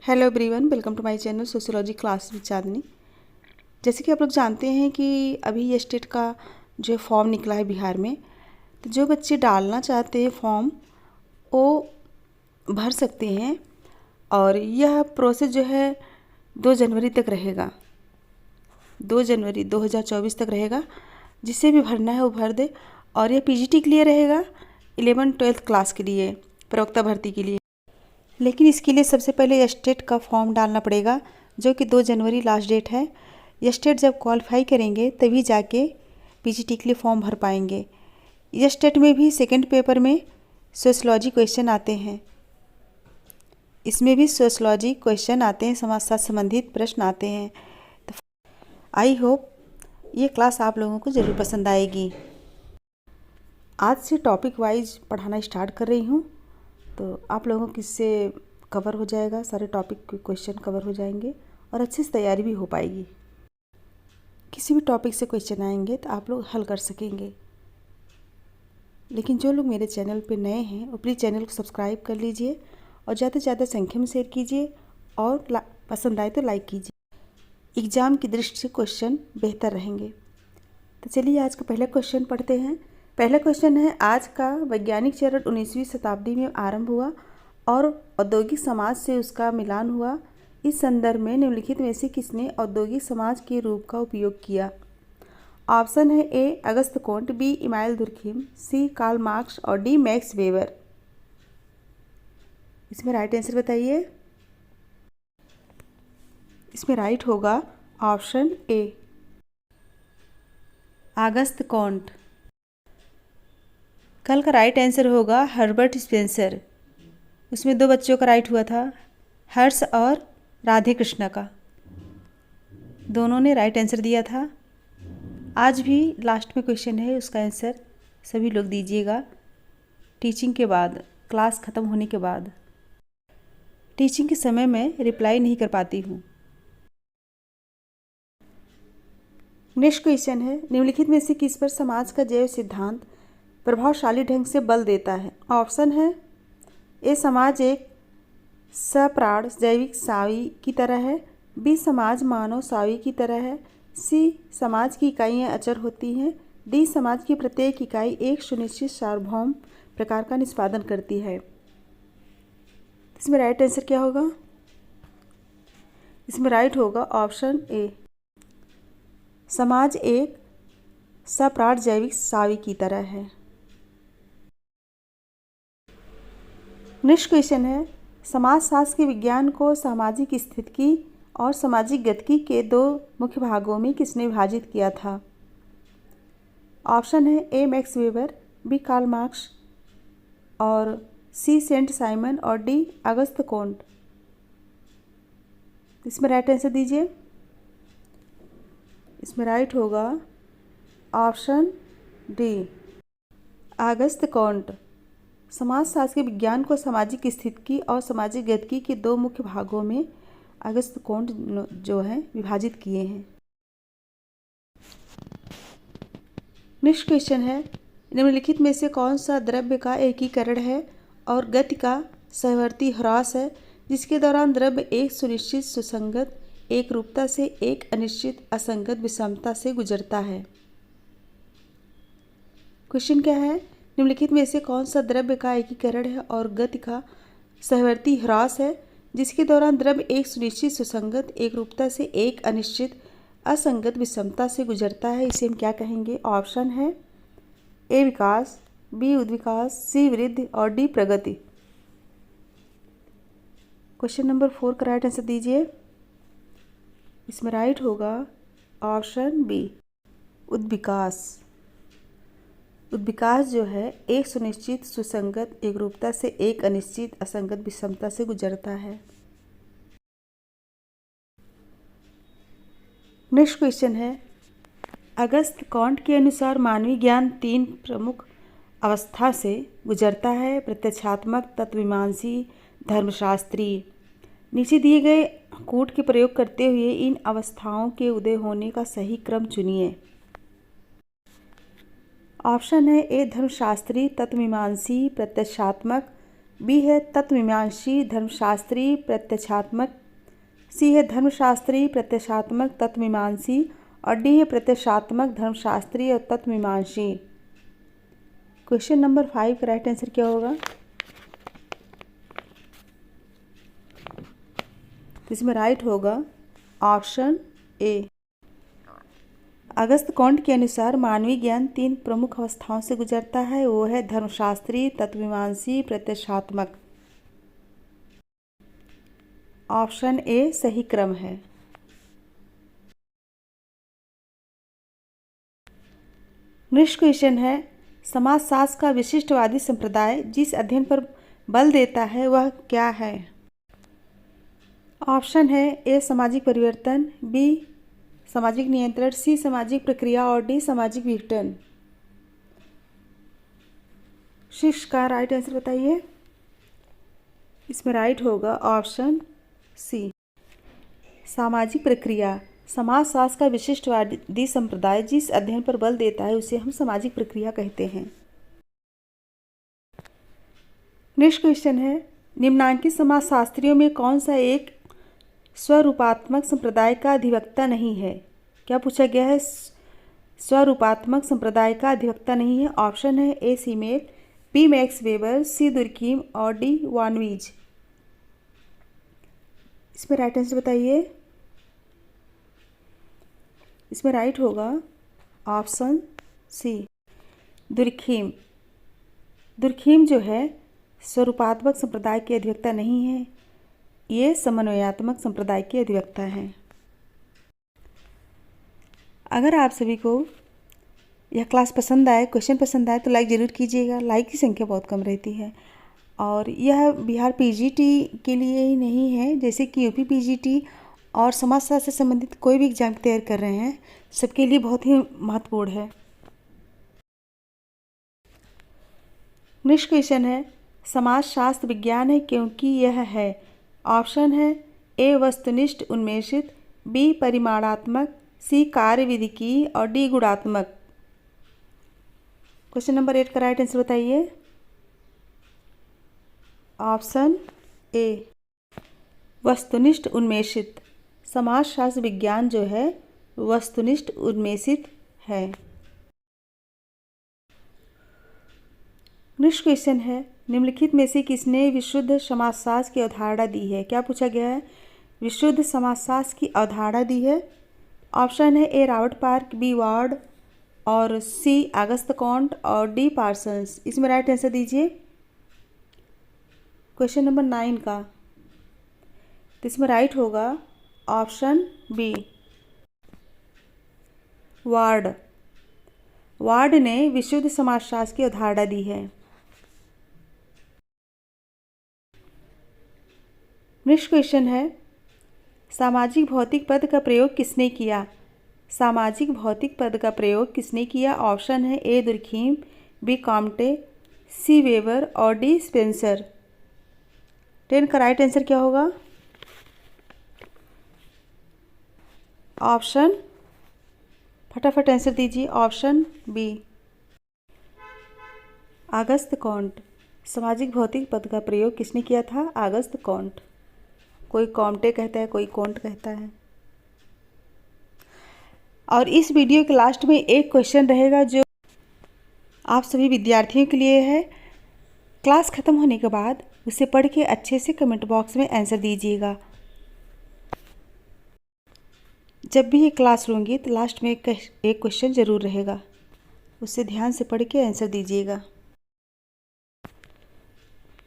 Hello everyone, welcome to my channel sociology class with Chandni. जैसे कि आप लोग जानते हैं कि अभी ये स्टेट का जो फॉर्म निकला है बिहार में, तो जो बच्चे डालना चाहते हैं फॉर्म वो भर सकते हैं। और यह प्रोसेस जो है 2 जनवरी तक रहेगा, 2 जनवरी 2024 तक रहेगा। जिसे भी भरना है वो भर दे। और यह पीजीटी के लिए रहेगा, 11-12 क्लास के लिए, प्रवक्ता भर्ती के लिए। लेकिन इसके लिए सबसे पहले स्टेट का फॉर्म डालना पड़ेगा, जो कि 2 जनवरी लास्ट डेट है। स्टेट जब क्वालिफाई करेंगे तभी जाके पीजीटी के लिए फॉर्म भर पाएंगे। स्टेट में भी सेकंड पेपर में सोशलॉजी क्वेश्चन आते हैं, इसमें भी सोशलॉजी क्वेश्चन आते हैं, समाज शास्त्र संबंधित प्रश्न आते हैं। तो आई होप ये क्लास आप लोगों को ज़रूर पसंद आएगी। आज से टॉपिक वाइज पढ़ाना स्टार्ट कर रही हूँ, तो आप लोगों को इससे कवर हो जाएगा, सारे टॉपिक के क्वेश्चन कवर हो जाएंगे और अच्छे से तैयारी भी हो पाएगी। किसी भी टॉपिक से क्वेश्चन आएंगे तो आप लोग हल कर सकेंगे। लेकिन जो लोग मेरे चैनल पे नए हैं वो प्लीज़ चैनल को सब्सक्राइब कर लीजिए और ज़्यादा से ज़्यादा संख्या में शेयर कीजिए और पसंद आए तो लाइक कीजिए। एग्ज़ाम की दृष्टि से क्वेश्चन बेहतर रहेंगे। तो चलिए आज का पहला क्वेश्चन पढ़ते हैं। पहला क्वेश्चन है, आज का वैज्ञानिक चरण 19वीं शताब्दी में आरंभ हुआ और औद्योगिक समाज से उसका मिलान हुआ। इस संदर्भ में निम्नलिखित में से किसने औद्योगिक समाज के रूप का उपयोग किया? ऑप्शन है A August कोंट, B email Durkheim, C Karl Marx और डी मैक्स वेबर। इसमें राइट आंसर बताइए। इसमें राइट होगा ऑप्शन ए अगस्त कोंट। कल का राइट आंसर होगा हर्बर्ट स्पेंसर। उसमें 2 बच्चों का राइट हुआ था, हर्ष और राधे कृष्णा का। दोनों ने राइट आंसर दिया था। आज भी लास्ट में क्वेश्चन है, उसका आंसर सभी लोग दीजिएगा टीचिंग के बाद, क्लास ख़त्म होने के बाद। टीचिंग के समय में रिप्लाई नहीं कर पाती हूँ। नेक्स्ट क्वेश्चन है, निम्नलिखित में से किस पर समाज का जैव सिद्धांत प्रभावशाली ढंग से बल देता है? ऑप्शन है ए समाज एक सप्राण जैविक सावी की तरह है, बी समाज मानव सावी की तरह है, सी समाज की इकाइयाँ अचर होती हैं, डी समाज की प्रत्येक इकाई एक सुनिश्चित सार्वभौम प्रकार का निष्पादन करती है। इसमें राइट आंसर क्या होगा? इसमें राइट होगा ऑप्शन ए समाज एक सप्राण जैविक सावी की तरह है। नेक्स्ट क्वेश्चन है, समाजशास्त्र के विज्ञान को सामाजिक स्थितिकी और सामाजिक गतिकी के 2 मुख्य भागों में किसने विभाजित किया था? ऑप्शन है A Max Weber, B Karl Marx और सी सेंट साइमन और डी अगस्त कोंट। इसमें राइट आंसर दीजिए। इसमें राइट होगा ऑप्शन डी अगस्त कोंट। समाजशास्त्र के विज्ञान को सामाजिक स्थितिकी और सामाजिक गतिकी के 2 मुख्य भागों में अगस्त कोंट जो है विभाजित किए हैं। नेक्स्ट क्वेश्चन है, निम्नलिखित में से कौन सा द्रव्य का एकीकरण है और गति का सहवर्ती ह्रास है, जिसके दौरान द्रव्य एक सुनिश्चित सुसंगत एक रूपता से एक अनिश्चित असंगत विषमता से गुजरता है? क्वेश्चन क्या है, निम्नलिखित में से कौन सा द्रव्य का एकीकरण है और गति का सहवर्ती ह्रास है, जिसके दौरान द्रव्य एक सुनिश्चित सुसंगत एक रूपता से एक अनिश्चित असंगत विषमता से गुजरता है? इसे हम क्या कहेंगे? ऑप्शन है ए विकास, बी उद्विकास, सी वृद्धि और डी प्रगति। क्वेश्चन नंबर 4 का राइट आंसर दीजिए। इसमें राइट होगा ऑप्शन बी उद्विकास। उद्विकास जो है एक सुनिश्चित सुसंगत एक रूपता से एक अनिश्चित असंगत विषमता से गुजरता है। नेक्स्ट क्वेश्चन है, अगस्त कोंट के अनुसार मानवीय ज्ञान 3 प्रमुख अवस्था से गुजरता है, प्रत्यक्षात्मक, तत्वमीमांसी, धर्मशास्त्री। नीचे दिए गए कूट के प्रयोग करते हुए इन अवस्थाओं के उदय होने का सही क्रम चुनिए। ऑप्शन है ए धर्मशास्त्री, तत्वमीमांसी, प्रत्यक्षात्मक, बी है तत्वमीमांसी धर्मशास्त्री प्रत्यक्षात्मक, सी है धर्मशास्त्री प्रत्यक्षात्मक तत्वमीमांसी और डी है प्रत्यक्षात्मक धर्मशास्त्री और तत्वमीमांसी। क्वेश्चन नंबर 5 का राइट आंसर क्या होगा? इसमें राइट होगा ऑप्शन ए। अगस्त कॉन्ट के अनुसार मानवीय ज्ञान 3 प्रमुख अवस्थाओं से गुजरता है, वो है धर्मशास्त्री, तत्वमीमांसी, प्रत्यक्षात्मक। ऑप्शन ए सही क्रम है। नेक्स्ट क्वेश्चन है, समाजशास्त्र का विशिष्टवादी संप्रदाय जिस अध्ययन पर बल देता है वह क्या है? ऑप्शन है ए सामाजिक परिवर्तन, बी सामाजिक नियंत्रण, सी सामाजिक प्रक्रिया और डी सामाजिक विघटन। 6 का राइट आंसर बताइए। इसमें राइट होगा ऑप्शन सी सामाजिक प्रक्रिया। समाजशास्त्र का विशिष्टवादी संप्रदाय जिस अध्ययन पर बल देता है उसे हम सामाजिक प्रक्रिया कहते हैं। नेक्स्ट क्वेश्चन है, निम्नांकित समाजशास्त्रियों में कौन सा एक स्वरूपात्मक संप्रदाय का अधिवक्ता नहीं है? क्या पूछा गया है? स्वरूपात्मक संप्रदाय का अधिवक्ता नहीं है। ऑप्शन है ए सीमेल, बी मैक्स वेबर, सी दुर्कीम और डी वानवीज। इसमें राइट आंसर बताइए। इसमें राइट होगा ऑप्शन सी दुर्कीम। दुर्कीम जो है स्वरूपात्मक संप्रदाय के अधिवक्ता नहीं है, ये समन्वयात्मक संप्रदाय के अधिवक्ता हैं। अगर आप सभी को यह क्लास पसंद आए, क्वेश्चन पसंद आए तो लाइक ज़रूर कीजिएगा। लाइक की संख्या बहुत कम रहती है और यह बिहार पीजीटी के लिए ही नहीं है, जैसे कि यूपी पीजीटी और समाजशास्त्र से संबंधित कोई भी एग्जाम तैयार कर रहे हैं, सबके लिए बहुत ही महत्वपूर्ण है। नेक्स्ट क्वेश्चन है, समाजशास्त्र विज्ञान है क्योंकि यह है। ऑप्शन है ए वस्तुनिष्ठ उन्मेषित, बी परिमाणात्मक, सी कार्यविधिकी और डी गुणात्मक। क्वेश्चन नंबर 8 का राइट आंसर बताइए। ऑप्शन ए वस्तुनिष्ठ उन्मेषित। समाजशास्त्र विज्ञान जो है वस्तुनिष्ठ उन्मेषित है। नेक्स्ट क्वेश्चन है, निम्नलिखित में से किसने विशुद्ध समाजशास्त्र की अवधारणा दी है? क्या पूछा गया है? विशुद्ध समाजशास्त्र की अवधारणा दी है। ऑप्शन है ए रॉबर्ट पार्क, बी वार्ड और सी अगस्त कॉन्ट और डी पार्सन्स। इसमें राइट आंसर दीजिए। क्वेश्चन नंबर 9 का, तो इसमें राइट होगा ऑप्शन बी वार्ड। वार्ड ने विशुद्ध समाजशास्त्र की अवधारणा दी है। नेक्स्ट क्वेश्चन है, सामाजिक भौतिक पद का प्रयोग किसने किया? सामाजिक भौतिक पद का प्रयोग किसने किया? ऑप्शन है ए दुर्कीम, बी कॉम्टे, सी वेबर और डी स्पेंसर। 10 का राइट आंसर क्या होगा? ऑप्शन, फटाफट आंसर दीजिए। Option B Auguste Comte. सामाजिक भौतिक पद का प्रयोग किसने किया था? अगस्त कॉन्ट। कोई कॉम्टे कहता है, कोई कॉन्ट कहता है। और इस वीडियो के लास्ट में एक क्वेश्चन रहेगा जो आप सभी विद्यार्थियों के लिए है। क्लास ख़त्म होने के बाद उसे पढ़ के अच्छे से कमेंट बॉक्स में आंसर दीजिएगा। जब भी ये क्लास लूँगी तो लास्ट में एक क्वेश्चन ज़रूर रहेगा, उससे ध्यान से पढ़ के आंसर दीजिएगा।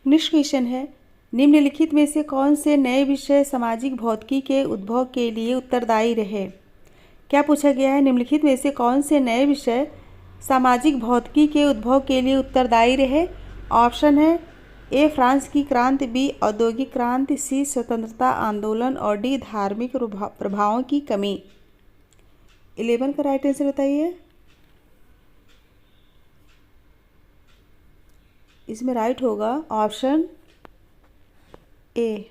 नेक्स्ट क्वेश्चन है, निम्नलिखित में से कौन से नए विषय सामाजिक भौतिकी के उद्भव के लिए उत्तरदायी रहे? क्या पूछा गया है? निम्नलिखित में से कौन से नए विषय सामाजिक भौतिकी के उद्भव के लिए उत्तरदायी रहे? ऑप्शन है ए फ्रांस की क्रांति, बी औद्योगिक क्रांति, सी स्वतंत्रता आंदोलन और डी धार्मिक प्रभावों की कमी। 11 का राइट आंसर बताइए। इसमें राइट होगा ऑप्शन ए,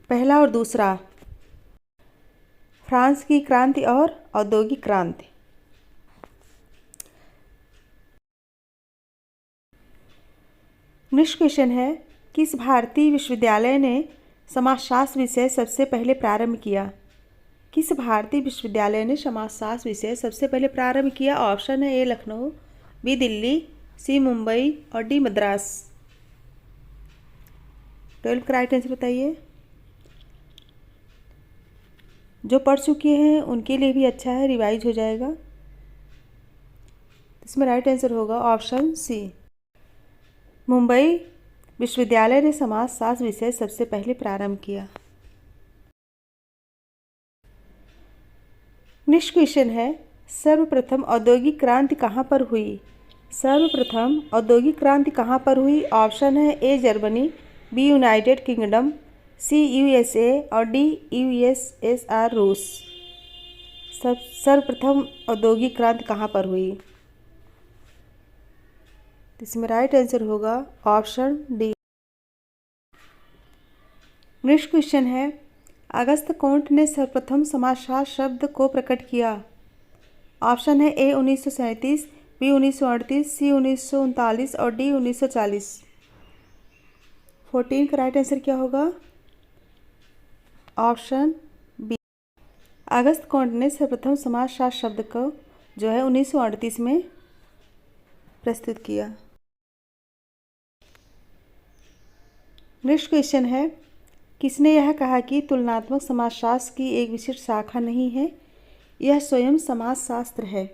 पहला और दूसरा, फ्रांस की क्रांति और औद्योगिक क्रांति। नेक्स्ट क्वेश्चन है, किस भारतीय विश्वविद्यालय ने समाजशास्त्र विषय सबसे पहले प्रारंभ किया? किस भारतीय विश्वविद्यालय ने समाजशास्त्र विषय सबसे पहले प्रारंभ किया? ऑप्शन है ए लखनऊ, बी दिल्ली, सी मुंबई और डी मद्रास। 12 का राइट आंसर बताइए। जो पढ़ चुके हैं उनके लिए भी अच्छा है, रिवाइज हो जाएगा। इसमें राइट आंसर होगा ऑप्शन सी, मुंबई विश्वविद्यालय ने समाजशास्त्र विषय सबसे पहले प्रारंभ किया। नेक्स्ट क्वेश्चन है, सर्वप्रथम औद्योगिक क्रांति कहाँ पर हुई? सर्वप्रथम औद्योगिक क्रांति कहाँ पर हुई? ऑप्शन है A Germany, B United Kingdom, C USA और डी यूएसएसआर रूस। सर्वप्रथम औद्योगिक क्रांति कहाँ पर हुई? इसमें राइट आंसर होगा ऑप्शन डी। नेक्स्ट क्वेश्चन है, अगस्त कॉन्ट ने सर्वप्रथम समाजशास्त्र शब्द को प्रकट किया? ऑप्शन है ए 1937, बी 1938, सी 1939 और डी 1940। 14 का राइट आंसर क्या होगा? ऑप्शन बी, अगस्त कॉन्ट ने सर्वप्रथम समाजशास्त्र शब्द को जो है 1938 में प्रस्तुत किया। नेक्स्ट क्वेश्चन है, किसने यह कहा कि तुलनात्मक समाजशास्त्र की एक विशिष्ट शाखा नहीं है, यह स्वयं समाजशास्त्र है?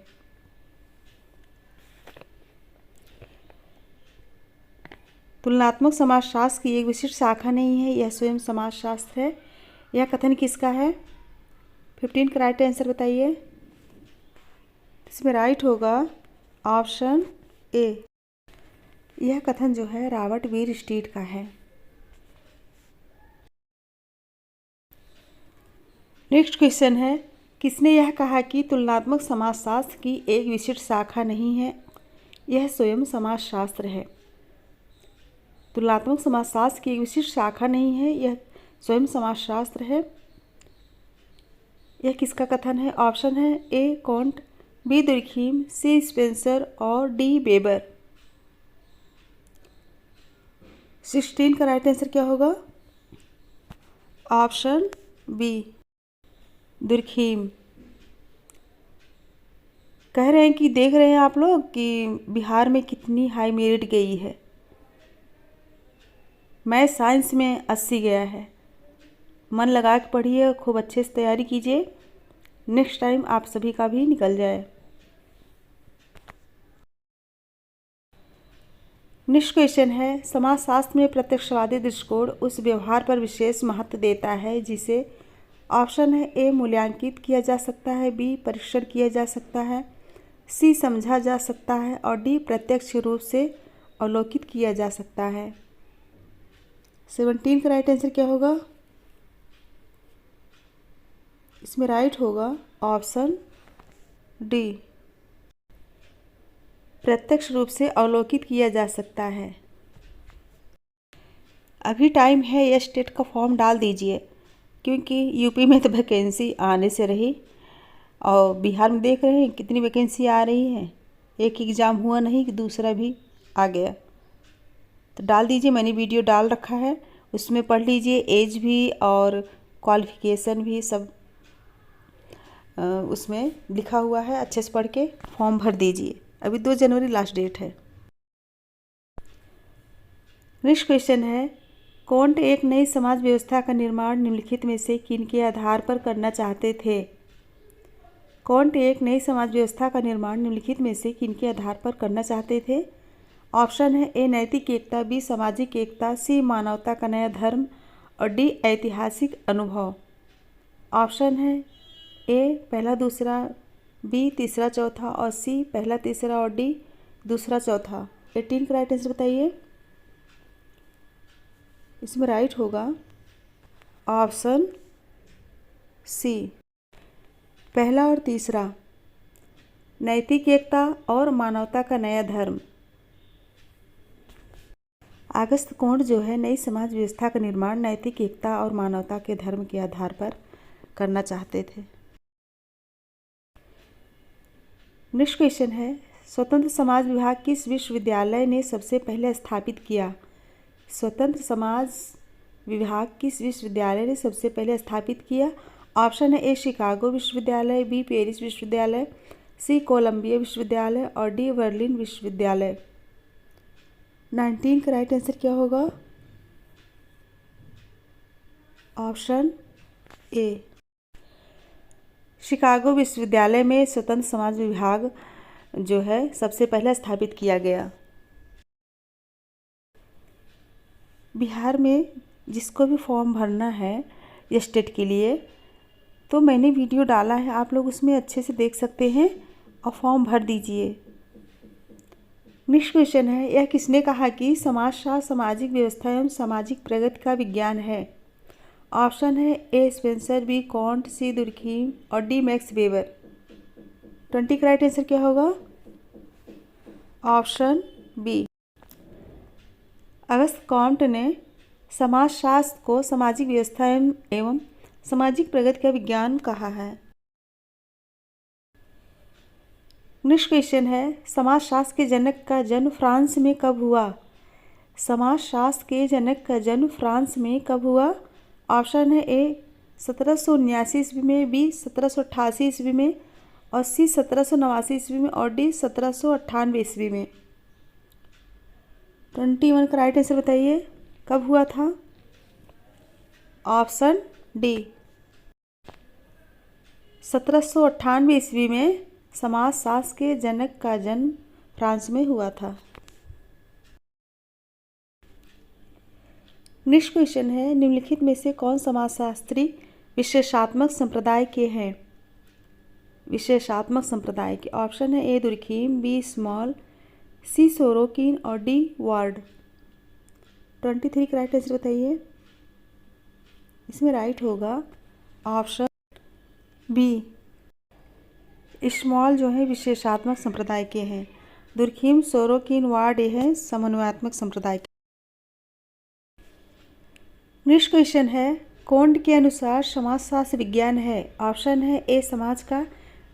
तुलनात्मक समाजशास्त्र की एक विशिष्ट शाखा नहीं है, यह स्वयं समाजशास्त्र है। यह कथन किसका है? 15 का राइट आंसर बताइए। इसमें राइट होगा ऑप्शन ए, यह कथन जो है रॉबर्ट वीरस्टीट का है। नेक्स्ट क्वेश्चन है, किसने यह कहा कि तुलनात्मक समाजशास्त्र की एक विशिष्ट शाखा नहीं है, यह स्वयं समाजशास्त्र है? तुलनात्मक समाजशास्त्र की एक विशिष्ट शाखा नहीं है, यह स्वयं समाजशास्त्र है। यह किसका कथन है? ऑप्शन है A Comte, B Durkheim, C Spencer और डी वेबर। 16 का राइट आंसर क्या होगा? Option B, Durkheim. कह रहे हैं कि देख रहे हैं आप लोग कि बिहार में कितनी हाई मेरिट गई है। मैथ साइंस में 80 गया है। मन लगा के पढ़िए और खूब अच्छे से तैयारी कीजिए, नेक्स्ट टाइम आप सभी का भी निकल जाए। नेक्स्ट क्वेश्चन है, समाजशास्त्र में प्रत्यक्षवादी दृष्टिकोण उस व्यवहार पर विशेष महत्व देता है जिसे ऑप्शन है ए मूल्यांकित किया जा सकता है, बी परीक्षण किया जा सकता है, सी समझा जा सकता है और डी प्रत्यक्ष रूप से अवलोकित किया जा सकता है। 17 का राइट आंसर क्या होगा? इसमें राइट होगा ऑप्शन डी, प्रत्यक्ष रूप से अवलोकित किया जा सकता है। अभी टाइम है, यह स्टेट का फॉर्म डाल दीजिए, क्योंकि यूपी में तो वैकेंसी आने से रही और बिहार में देख रहे हैं कितनी वैकेंसी आ रही है। एक एग्ज़ाम हुआ नहीं कि दूसरा भी आ गया। तो डाल दीजिए, मैंने वीडियो डाल रखा है, उसमें पढ़ लीजिए, एज भी और क्वालिफ़िकेशन भी सब उसमें लिखा हुआ है। अच्छे से पढ़ के फॉर्म भर दीजिए। अभी 2 जनवरी लास्ट डेट है। नेक्स्ट क्वेश्चन है, कॉन्ट एक नई समाज व्यवस्था का निर्माण निम्नलिखित में से किन के आधार पर करना चाहते थे? कॉन्ट एक नई समाज व्यवस्था का निर्माण निम्नलिखित में से किन के आधार पर करना चाहते थे? ऑप्शन है ए नैतिक एकता, बी सामाजिक एकता, सी मानवता का नया धर्म और डी ऐतिहासिक अनुभव। ऑप्शन है ए पहला दूसरा, बी तीसरा चौथा और सी पहला तीसरा और डी दूसरा चौथा। 18 का राइट आंसर बताइए। इसमें राइट होगा ऑप्शन सी, पहला और तीसरा, नैतिक एकता और मानवता का नया धर्म। अगस्त कॉन्ट जो है नई समाज व्यवस्था का निर्माण नैतिक एकता और मानवता के धर्म के आधार पर करना चाहते थे। नेक्स्ट क्वेश्चन है, स्वतंत्र समाज विभाग किस विश्वविद्यालय ने सबसे पहले स्थापित किया? स्वतंत्र समाज विभाग किस विश्वविद्यालय ने सबसे पहले स्थापित किया? ऑप्शन है ए शिकागो विश्वविद्यालय, बी पेरिस विश्वविद्यालय, सी कोलंबिया विश्वविद्यालय और डी बर्लिन विश्वविद्यालय। 19 का राइट आंसर क्या होगा? ऑप्शन ए शिकागो विश्वविद्यालय में स्वतंत्र समाज विभाग जो है सबसे पहले स्थापित किया गया। बिहार में जिसको भी फॉर्म भरना है स्टेट के लिए तो मैंने वीडियो डाला है, आप लोग उसमें अच्छे से देख सकते हैं और फॉर्म भर दीजिए। नेक्स्ट क्वेश्चन है, यह किसने कहा कि समाजशास्त्र सामाजिक व्यवस्था एवं सामाजिक प्रगति का विज्ञान है? ऑप्शन है A Spencer, B Comte, C Durkheim और डी मैक्स वेबर। 20 का राइट आंसर क्या होगा? ऑप्शन बी अगस्त कॉम्ट ने समाजशास्त्र को सामाजिक व्यवस्था एवं सामाजिक प्रगति का विज्ञान कहा है। नेक्स्ट क्वेश्चन है, समाजशास्त्र के जनक का जन्म फ्रांस में कब हुआ? समाजशास्त्र के जनक का जन्म फ्रांस में कब हुआ? ऑप्शन है ए 1779 ईस्वी में, बी 1788 ईस्वी में और सी 1789 ईस्वी में और डी 1798 ईस्वी में। 21 का राइट आंसर बताइए, कब हुआ था? ऑप्शन डी 1798 ईस्वी में समाजशास्त्र के जनक का जन्म फ्रांस में हुआ था। नेक्स्ट क्वेश्चन है, निम्नलिखित में से कौन समाजशास्त्री विशेषात्मक संप्रदाय के हैं? विशेषात्मक संप्रदाय के ऑप्शन है ए दुर्खीम, बी स्मॉल, सी सोरोकिन और डी वार्ड। 23 का राइट आंसर बताइए। इसमें राइट होगा ऑप्शन बी स्मॉल जो है विशेषात्मक संप्रदाय के हैं। दुर्खीम, सोरोकिन, वार्ड ये है समन्वयात्मक संप्रदाय के। नेक्स्ट क्वेश्चन है, कोंड के अनुसार समाजशास्त्र विज्ञान है? ऑप्शन है ए समाज का,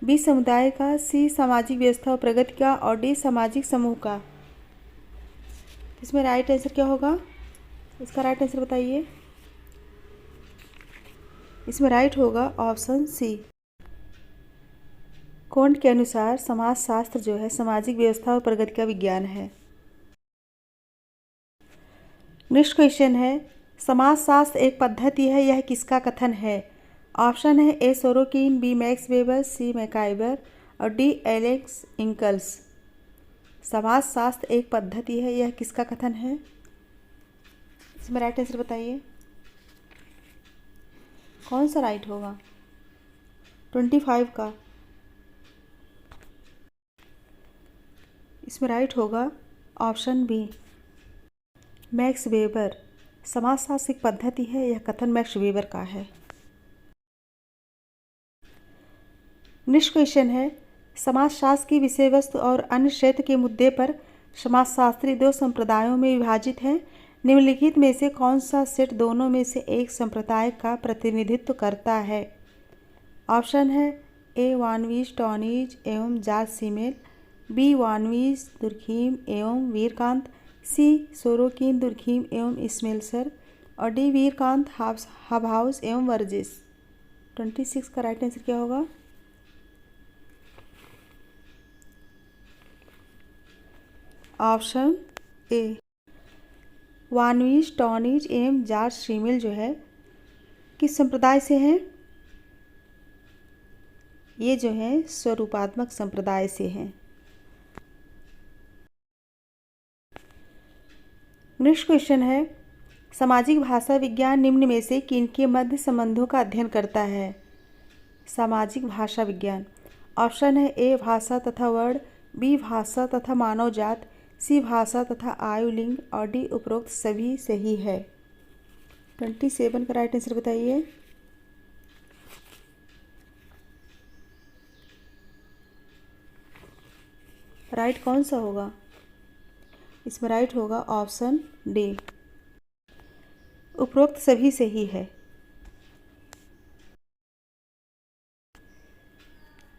बी समुदाय का, सी सामाजिक व्यवस्था और प्रगति का और डी सामाजिक समूह का। इसमें राइट आंसर क्या होगा? इसका राइट आंसर बताइए। इसमें राइट होगा ऑप्शन सी। कोंड के अनुसार समाजशास्त्र जो है सामाजिक व्यवस्था और प्रगति का विज्ञान है। नेक्स्ट क्वेश्चन है, समाजशास्त्र एक पद्धति है, यह किसका कथन है? ऑप्शन है ए सोरोकिन, बी मैक्स वेबर, सी मैकाइबर और डी एलेक्स इंकल्स। समाजशास्त्र एक पद्धति है, यह किसका कथन है? इसमें राइट आंसर बताइए, कौन सा राइट होगा? 25 का। इसमें राइट होगा ऑप्शन बी मैक्स वेबर। समाजशास्त्र एक पद्धति है, यह कथन मैक्स वेबर का है। नेक्स्ट क्वेश्चन है, समाजशास्त्र की विषय वस्तु और अन्य क्षेत्र के मुद्दे पर समाजशास्त्री दो संप्रदायों में विभाजित हैं। निम्नलिखित में से कौन सा सेट दोनों में से एक संप्रदाय का प्रतिनिधित्व करता है? ऑप्शन है ए वानवीज, टॉनीज एवं जार्ज सीमेल, बी वानवीज, दुर्खीम एवं वीरकांत, सी सोरोकिन, दुर्खीम एवं इस्मेल्सर और डी वीरकांत, हबहाउस एवं वर्जिस। 26 का राइट आंसर क्या होगा? ऑप्शन ए वानवीज, टॉनीज एवं जार्ज सीमेल जो है किस संप्रदाय से हैं? ये जो है स्वरूपात्मक संप्रदाय से हैं। नेक्स्ट क्वेश्चन है, सामाजिक भाषा विज्ञान निम्न में से किनके मध्य संबंधों का अध्ययन करता है? सामाजिक भाषा विज्ञान ऑप्शन है ए भाषा तथा वर्ण, बी भाषा तथा मानव जात, सी भाषा तथा आयु लिंग और डी उपरोक्त सभी सही है। 27 का राइट आंसर बताइए। राइट कौन सा होगा? इसमें राइट होगा ऑप्शन डी उपरोक्त सभी सही है।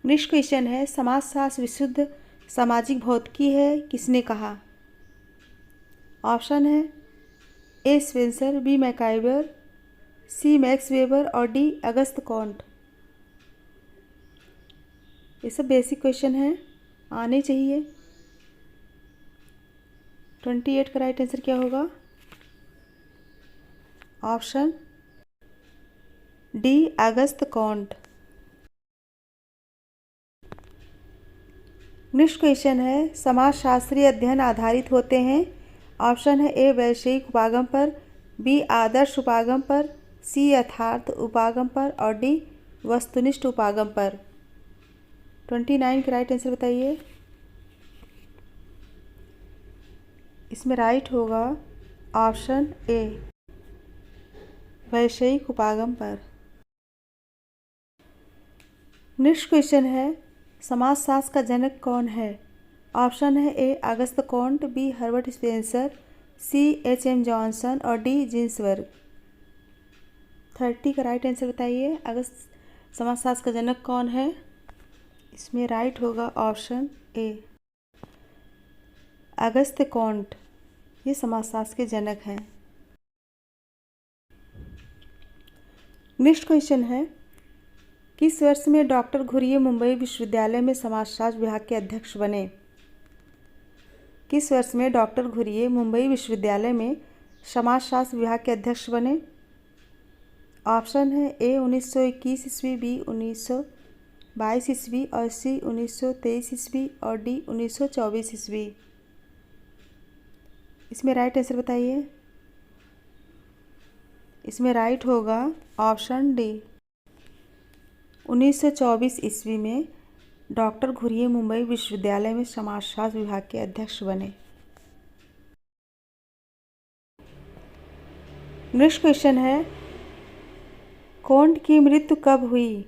नेक्स्ट क्वेश्चन है, समाजशास्त्र विशुद्ध सामाजिक भौतिकी है, किसने कहा? ऑप्शन है A Spencer, B MacIver, C Max weber और डी अगस्त कॉन्ट। ये सब बेसिक क्वेश्चन हैं, आने चाहिए। 28 का राइट आंसर क्या होगा? Option D August can't. Next question है, समाजशास्त्रीय अध्ययन आधारित होते हैं। ऑप्शन है ए वैषयिक उपागम पर, बी आदर्श उपागम पर, सी यथार्थ उपागम पर और डी वस्तुनिष्ठ उपागम पर। 29 का राइट आंसर बताइए। इसमें राइट होगा ऑप्शन ए वैषयिक उपागम पर। नेक्स्ट क्वेश्चन है, समाजशास्त्र का जनक कौन है? ऑप्शन है A Auguste Comte, B Herbert Spencer, C HM. Johnson और डी जिन्सबर्ग। 30 का राइट आंसर बताइए। अगस्त समाजशास्त्र का जनक कौन है? इसमें राइट होगा ऑप्शन ए अगस्त कॉन्ट, ये समाजशास्त्र के जनक हैं। नेक्स्ट क्वेश्चन है, किस वर्ष में डॉक्टर घुरिये मुंबई विश्वविद्यालय में समाजशास्त्र विभाग के अध्यक्ष बने? किस वर्ष में डॉक्टर घुरिये मुंबई विश्वविद्यालय में समाजशास्त्र विभाग के अध्यक्ष बने? ऑप्शन है ए 1921 ईस्वी, बी 1922 ईस्वी और सी 1923 ईस्वी और डी 1924 ईस्वी। इसमें राइट आंसर बताइए। इसमें राइट होगा ऑप्शन डी 1924 ईस्वी में डॉक्टर घुरिये मुंबई विश्वविद्यालय में समाजशास्त्र विभाग के अध्यक्ष बने। नेक्स्ट क्वेश्चन है, कॉन्ट की मृत्यु कब हुई?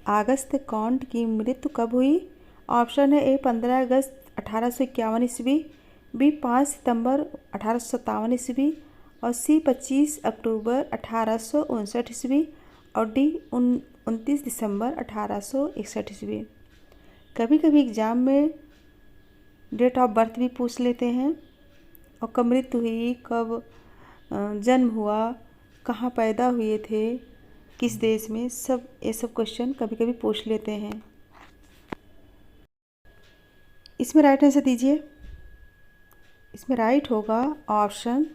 अगस्त कॉन्ट की मृत्यु कब हुई? ऑप्शन है ए 15 अगस्त 1851 ईस्वी, बी 5 सितंबर 1857 ईस्वी और सी 25 अक्टूबर 1859 ईस्वी और डी 29 दिसंबर 1861 ईस्वी। कभी कभी एग्ज़ाम में डेट ऑफ बर्थ भी पूछ लेते हैं और कब मृत्यु हुई, कब जन्म हुआ, कहाँ पैदा हुए थे, किस देश में, सब ये सब क्वेश्चन कभी कभी पूछ लेते हैं। इसमें राइट आंसर दीजिए। इसमें राइट होगा ऑप्शन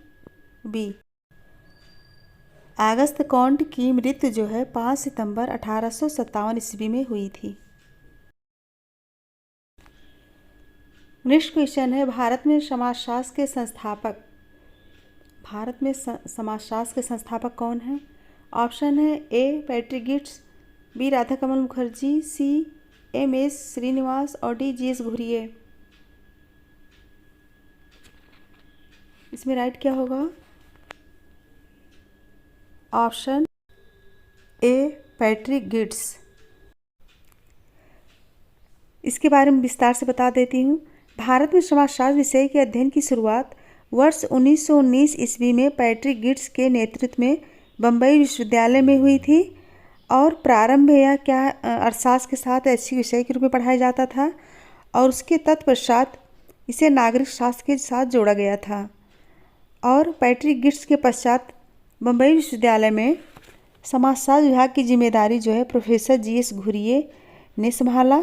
बी अगस्त कॉन्ट की मृत्यु जो है 5 सितंबर 1857 ईस्वी में हुई थी। नेक्स्ट क्वेश्चन है, भारत में समाजशास्त्र के संस्थापक कौन हैं? ऑप्शन है ए पैट्रिक गिट्स, बी राधाकमल मुखर्जी, सी एम.एस. श्रीनिवास और डी जी.एस. घुरिये। इसमें राइट क्या होगा? ऑप्शन ए पैट्रिक गिट्स। इसके बारे में विस्तार से बता देती हूँ। भारत में समाजशास्त्र विषय के अध्ययन की शुरुआत वर्ष 1919 ईस्वी में पैट्रिक गिट्स के नेतृत्व में बम्बई विश्वविद्यालय में हुई थी और प्रारंभ यह अर्थशास्त्र के साथ ऐच्छिक विषय के रूप में पढ़ाया जाता था और उसके तत्पश्चात इसे नागरिक शास्त्र के साथ जोड़ा गया था। और पैट्रिक गिट्स के पश्चात बम्बई विश्वविद्यालय में समाजशास्त्र विभाग की जिम्मेदारी जो है प्रोफेसर जी.एस. घुरिये ने संभाला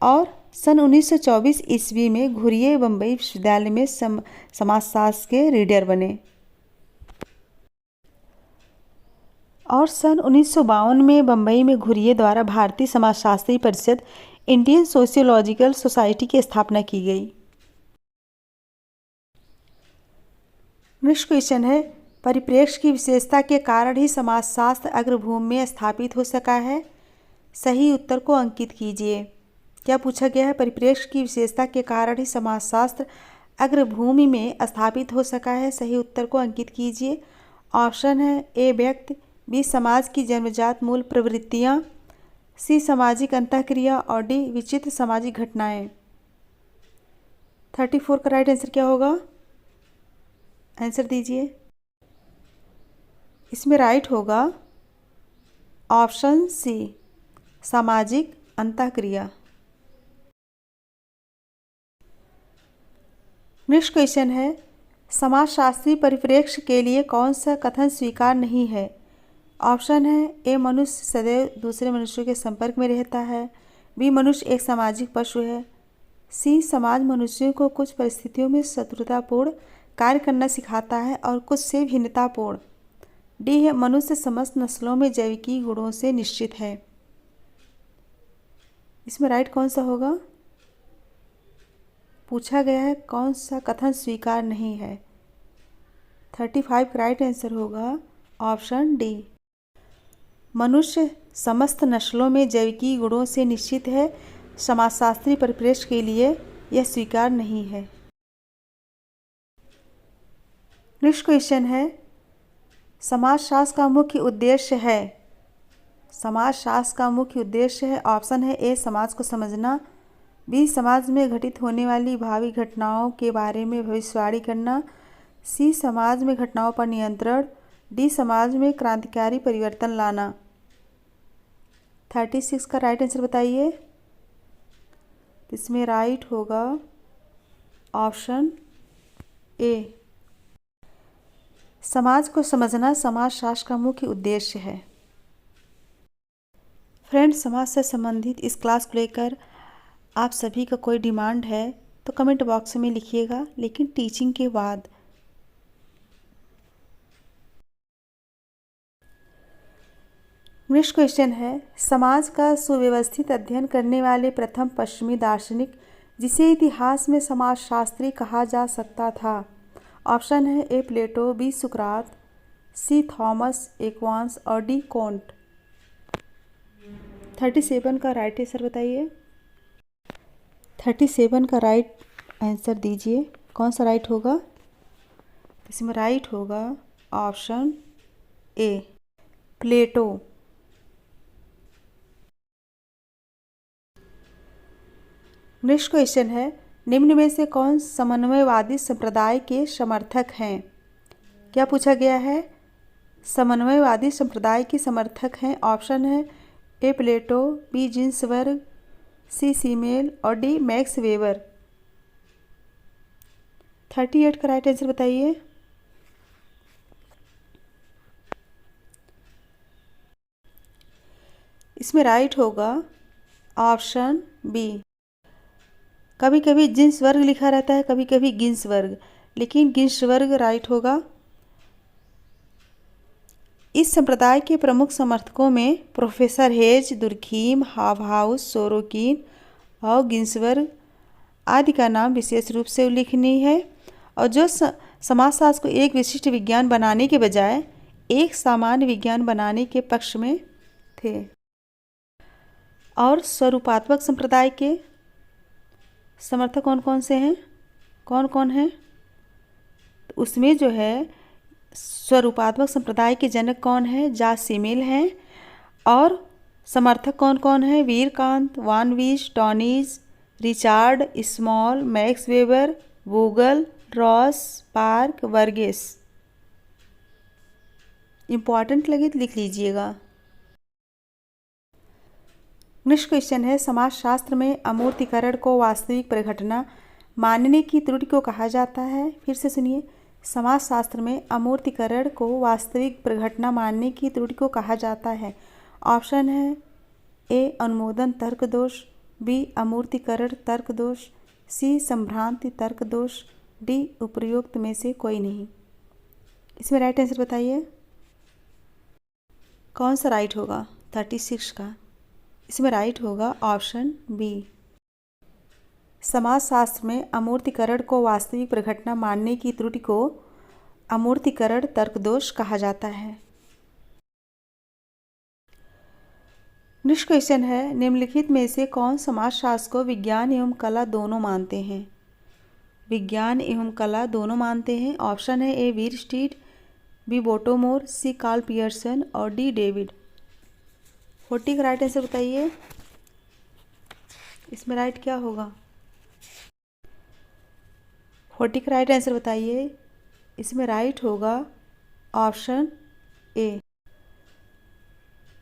और सन 1924 ईस्वी में घुरिये बम्बई विश्वविद्यालय में समाजशास्त्र के रीडर बने और सन 1952 में बम्बई में घुरिये द्वारा भारतीय समाजशास्त्री परिषद इंडियन सोशियोलॉजिकल सोसाइटी की स्थापना की गई। नेक्स्ट क्वेश्चन है, परिप्रेक्ष्य की विशेषता के कारण ही समाजशास्त्र अग्रभूमि में स्थापित हो सका है। सही उत्तर को अंकित कीजिए। क्या पूछा गया है? परिप्रेक्ष्य की विशेषता के कारण ही समाजशास्त्र अग्रभूमि में स्थापित हो सका है। सही उत्तर को अंकित कीजिए। ऑप्शन है ए व्यक्ति, बी समाज की जन्मजात मूल प्रवृत्तियाँ, सी सामाजिक अंतःक्रिया और डी विचित्र सामाजिक घटनाएं। 34 का राइट आंसर क्या होगा? आंसर दीजिए। इसमें राइट होगा ऑप्शन सी सामाजिक अंतःक्रिया। नेक्स्ट क्वेश्चन है, समाजशास्त्री परिप्रेक्ष्य के लिए कौन सा कथन स्वीकार नहीं है? ऑप्शन है ए मनुष्य सदैव दूसरे मनुष्यों के संपर्क में रहता है, बी मनुष्य एक सामाजिक पशु है, सी समाज मनुष्यों को कुछ परिस्थितियों में शत्रुतापूर्ण कार्य करना सिखाता है और कुछ से भिन्नतापूर्ण, डी है मनुष्य समस्त नस्लों में जैविकी गुणों से निश्चित है। इसमें राइट कौन सा होगा? पूछा गया है कौन सा कथन स्वीकार नहीं है। 35 का राइट आंसर होगा ऑप्शन डी, मनुष्य समस्त नस्लों में जैविकी गुणों से निश्चित है। समाजशास्त्री परिप्रेक्ष्य के लिए यह स्वीकार नहीं है। नेक्स्ट क्वेश्चन है, समाजशास्त्र का मुख्य उद्देश्य है। समाजशास्त्र का मुख्य उद्देश्य है। ऑप्शन है ए समाज को समझना, बी समाज में घटित होने वाली भावी घटनाओं के बारे में भविष्यवाणी करना, सी समाज में घटनाओं पर नियंत्रण, डी समाज में क्रांतिकारी परिवर्तन लाना। 36 का राइट आंसर बताइए। इसमें राइट होगा ऑप्शन ए, समाज को समझना समाजशास्त्र का मुख्य उद्देश्य है। फ्रेंड्स, समाज से संबंधित इस क्लास को लेकर आप सभी का कोई डिमांड है तो कमेंट बॉक्स में लिखिएगा, लेकिन टीचिंग के बाद। नेक्स्ट क्वेश्चन है, समाज का सुव्यवस्थित अध्ययन करने वाले प्रथम पश्चिमी दार्शनिक जिसे इतिहास में समाजशास्त्री कहा जा सकता था। ऑप्शन है ए प्लेटो, बी सुकरात, सी थॉमस एक्वांस और डी कोंट। 37 का राइट आंसर बताइए। 37 का राइट आंसर दीजिए, कौन सा राइट होगा? इसमें राइट होगा option A, Plato. Next question है, निम्न में से कौन समन्वयवादी संप्रदाय के समर्थक हैं? क्या पूछा गया है? समन्वयवादी संप्रदाय के समर्थक हैं। ऑप्शन है ए प्लेटो, बी जिन्सबर्ग, सी सीमेल और डी मैक्स वेबर। 38 का राइट आंसर बताइए। इसमें राइट होगा ऑप्शन बी। कभी कभी जिन्सबर्ग लिखा रहता है, कभी कभी गिन्सबर्ग, लेकिन गिन्सबर्ग राइट होगा। इस संप्रदाय के प्रमुख समर्थकों में प्रोफेसर हेज, दुर्खीम, हावहाउस, सोरोकिन और गिन्सबर्ग आदि का नाम विशेष रूप से उल्लेखनीय है, और जो समाजशास्त्र को एक विशिष्ट विज्ञान बनाने के बजाय एक सामान्य विज्ञान बनाने के पक्ष में थे। और स्वरूपात्मक संप्रदाय के समर्थक कौन कौन से हैं? कौन कौन हैं? तो उसमें जो है स्वरूपात्मक संप्रदाय के जनक कौन है? जाक सीमेल हैं। और समर्थक कौन कौन है? Vierkandt, Von Wiese, Tonnies, Richard Small, Max Weber, Vogel, Ross, Park, वर्गेस। इम्पॉर्टेंट लगे तो लिख लीजिएगा। नेक्स्ट क्वेश्चन है, समाजशास्त्र में अमूर्तीकरण को वास्तविक परिघटना मानने की त्रुटि को कहा जाता है। फिर से सुनिए, समाजशास्त्र में अमूर्तीकरण को वास्तविक परिघटना मानने की त्रुटि को कहा जाता है। ऑप्शन है ए अनुमोदन तर्क दोष, बी अमूर्तीकरण तर्क दोष, सी संभ्रांति तर्क दोष, डी उपयुक्त में से कोई नहीं। इसमें राइट आंसर बताइए, कौन सा राइट होगा? 36 का। इसमें राइट होगा ऑप्शन बी। समाजशास्त्र में अमूर्तीकरण को वास्तविक परिघटना मानने की त्रुटि को अमूर्तीकरण तर्कदोष कहा जाता है। नेक्स्ट क्वेश्चन है, निम्नलिखित में से कौन समाजशास्त्र को विज्ञान एवं कला दोनों मानते हैं? विज्ञान एवं कला दोनों मानते हैं। ऑप्शन है ए वीरस्टीड, बी बोटोमोर, सी कार्ल पियर्सन और डी डेविड। 40 का राइट आंसर बताइए। इसमें राइट क्या होगा? 40 का राइट आंसर बताइए। इसमें राइट होगा ऑप्शन ए,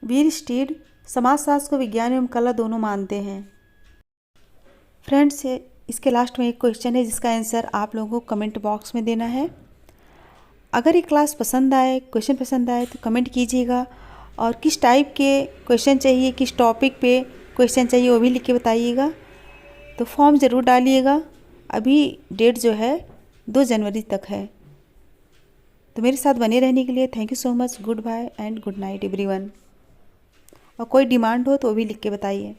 वीरस्टीड समाजशास्त्र को विज्ञान एवं कला दोनों मानते हैं। फ्रेंड्स, इसके लास्ट में एक क्वेश्चन है जिसका आंसर आप लोगों को कमेंट बॉक्स में देना है। अगर ये क्लास पसंद आए, क्वेश्चन पसंद आए तो कमेंट कीजिएगा, और किस टाइप के क्वेश्चन चाहिए, किस टॉपिक पे क्वेश्चन चाहिए वो भी लिख के बताइएगा। तो फॉर्म ज़रूर डालिएगा। अभी डेट जो है 2 जनवरी तक है। तो मेरे साथ बने रहने के लिए thank you so much. Good bye and good night everyone. और कोई डिमांड हो तो वो भी लिख के बताइए।